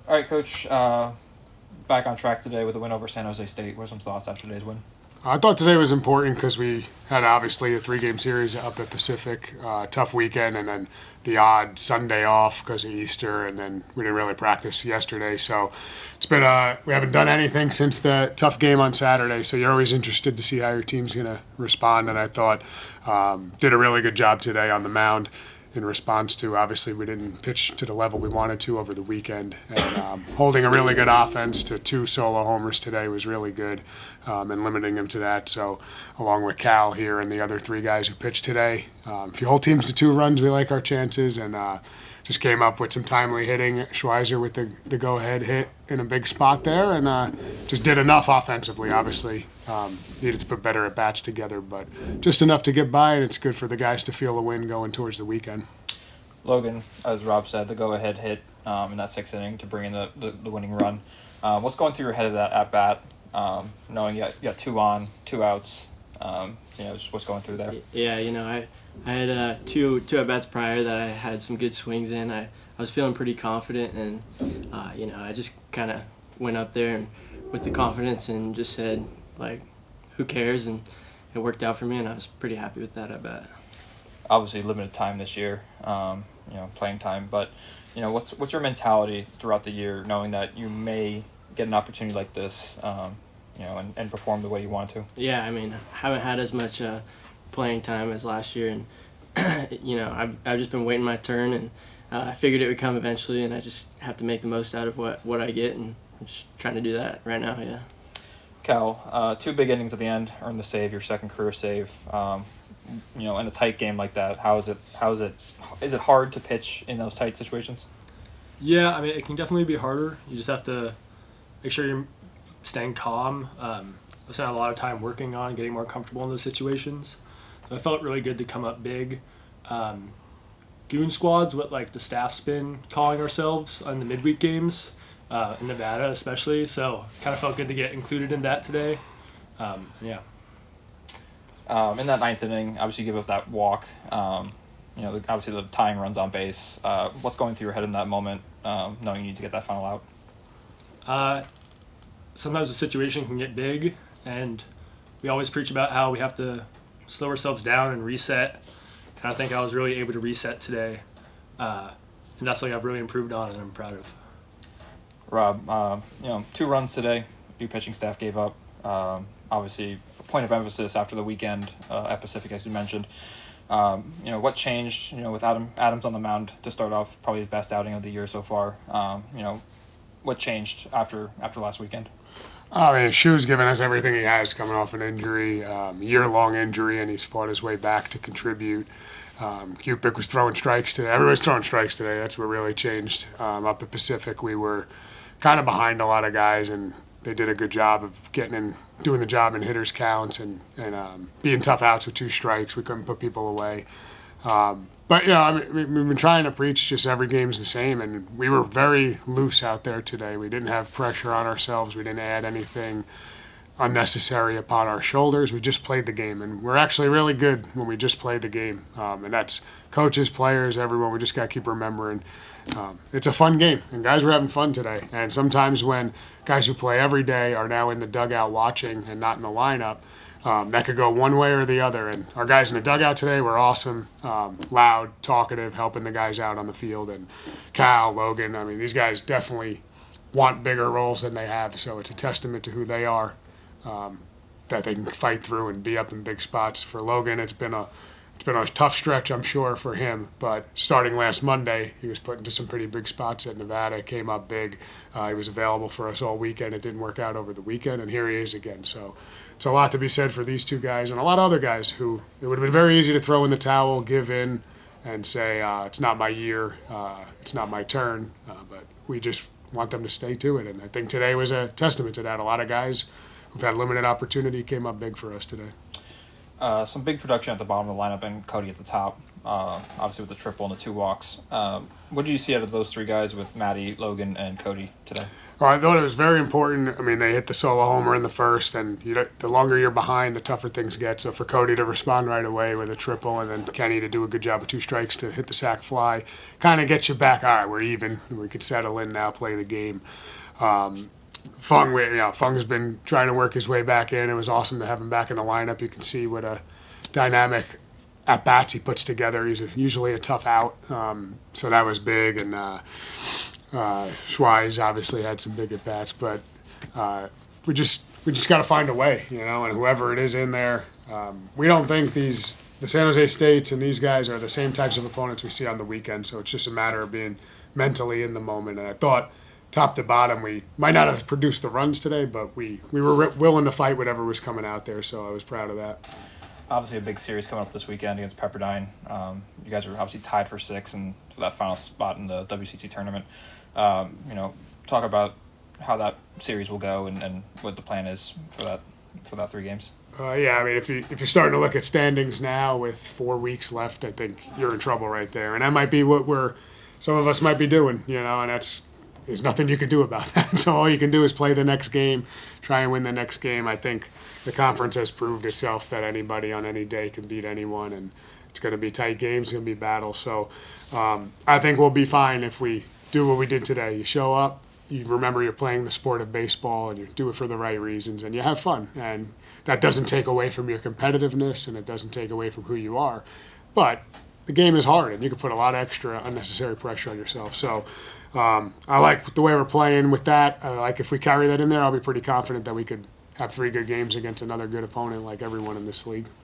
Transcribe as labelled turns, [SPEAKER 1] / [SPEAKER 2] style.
[SPEAKER 1] All right, Coach. Back on track today with a win over San Jose State. What are some thoughts after today's win?
[SPEAKER 2] I thought today was important because we had obviously a 3-game series up at Pacific, tough weekend, and then the odd Sunday off because of Easter, and then we didn't really practice yesterday. So it's been we haven't done anything since the tough game on Saturday. So you're always interested to see how your team's going to respond, and I thought did a really good job today on the mound in response to, obviously, we didn't pitch to the level we wanted to over the weekend. And holding a really good offense to 2 solo homers today was really good, and limiting them to that. So along with Cal here and the other 3 guys who pitched today, if you hold teams to 2 runs, we like our chances. And just came up with some timely hitting. Schweizer with the go-ahead hit in a big spot there, and just did enough offensively, obviously. Needed to put better at-bats together, but just enough to get by, and it's good for the guys to feel a win going towards the weekend.
[SPEAKER 1] Logan, as Rob said, the go-ahead hit in that 6th inning to bring in the winning run. What's going through your head of that at-bat, knowing you got 2 on, 2 outs, just what's going through there?
[SPEAKER 3] Yeah, I had two at-bats prior that I had some good swings in. I was feeling pretty confident, and, I just kind of went up there and with the confidence and just said, who cares? And it worked out for me, and I was pretty happy with that at-bat.
[SPEAKER 1] Obviously, limited time this year, playing time, but, what's your mentality throughout the year, knowing that you may get an opportunity like this, and perform the way you want to?
[SPEAKER 3] Yeah, I haven't had as much playing time as last year, and I've just been waiting my turn, and I figured it would come eventually, and I just have to make the most out of what I get, and I'm just trying to do that right now. Yeah.
[SPEAKER 1] Cal, 2 big innings at the end, earned the save, your 2nd career save. In a tight game like that, is it hard to pitch in those tight situations?
[SPEAKER 4] Yeah, it can definitely be harder. You just have to make sure you're staying calm. I spent a lot of time working on getting more comfortable in those situations. So I felt really good to come up big. Goon squads, what the staff's been calling ourselves on the midweek games, in Nevada especially. So kind of felt good to get included in that today. Yeah.
[SPEAKER 1] In that 9th inning, obviously you give up that walk. Obviously the tying runs on base. What's going through your head in that moment, knowing you need to get that final
[SPEAKER 4] out? Sometimes the situation can get big, and we always preach about how we have to slow ourselves down and reset. And I think I was really able to reset today, and that's something I've really improved on, and I'm proud of.
[SPEAKER 1] Rob, 2 runs today. Your pitching staff gave up. Obviously, a point of emphasis after the weekend at Pacific, as you mentioned. What changed? With Adams on the mound to start off, probably his best outing of the year so far. What changed after last weekend?
[SPEAKER 2] Shu's given us everything he has coming off an injury, year-long injury, and he's fought his way back to contribute. Cupid was throwing strikes today. Everybody's throwing strikes today. That's what really changed. Up at Pacific, we were kind of behind a lot of guys, and they did a good job of doing the job in hitters counts and being tough outs with 2 strikes. We couldn't put people away. But we've been trying to preach just every game's the same, and we were very loose out there today. We didn't have pressure on ourselves. We didn't add anything unnecessary upon our shoulders. We just played the game, and we're actually really good when we just play the game. And that's coaches, players, everyone. We just got to keep remembering it's a fun game, and guys were having fun today. And sometimes when guys who play every day are now in the dugout watching and not in the lineup, that could go one way or the other. And our guys in the dugout today were awesome, loud, talkative, helping the guys out on the field. And Cal, Logan, these guys definitely want bigger roles than they have. So it's a testament to who they are, that they can fight through and be up in big spots. For Logan, it's been a tough stretch, I'm sure, for him. But starting last Monday, he was put into some pretty big spots at Nevada, came up big. He was available for us all weekend. It didn't work out over the weekend, and here he is again. So it's a lot to be said for these 2 guys and a lot of other guys who it would have been very easy to throw in the towel, give in, and say, it's not my year, it's not my turn. But we just want them to stay to it. And I think today was a testament to that. A lot of guys who've had limited opportunity came up big for us today.
[SPEAKER 1] Some big production at the bottom of the lineup and Cody at the top. obviously with the triple and the 2 walks. What did you see out of those 3 guys with Matty, Logan, and Cody today?
[SPEAKER 2] Well, I thought it was very important. I mean, they hit the solo homer in the first, and the longer you're behind, the tougher things get. So for Cody to respond right away with a triple, and then Kenny to do a good job of 2 strikes to hit the sac fly, kind of gets you back. All right, we're even. We could settle in now, play the game. Fung's been trying to work his way back in. It was awesome to have him back in the lineup. You can see what a dynamic at bats he puts together. He's usually a tough out, so that was big. And Schweizer obviously had some big at bats, but we just got to find a way, And whoever it is in there, we don't think the San Jose States and these guys are the same types of opponents we see on the weekend. So it's just a matter of being mentally in the moment. And I thought, top to bottom, we might not have produced the runs today, but we were willing to fight whatever was coming out there. So I was proud of that.
[SPEAKER 1] Obviously, a big series coming up this weekend against Pepperdine. You guys are obviously tied for 6 and for that final spot in the WCC tournament. Talk about how that series will go and what the plan is for that 3 games.
[SPEAKER 2] I mean, if you're starting to look at standings now with 4 weeks left, I think you're in trouble right there, and that might be what some of us might be doing, and there's nothing you can do about that. So all you can do is play the next game, try and win the next game. I think the conference has proved itself that anybody on any day can beat anyone, and it's going to be tight games, it's going to be battles. So I think we'll be fine if we do what we did today. You show up, you remember you're playing the sport of baseball, and you do it for the right reasons, and you have fun. And that doesn't take away from your competitiveness, and it doesn't take away from who you are. But the game is hard, and you can put a lot of extra unnecessary pressure on yourself. So I like the way we're playing with that. I like if we carry that in there, I'll be pretty confident that we could have 3 good games against another good opponent like everyone in this league.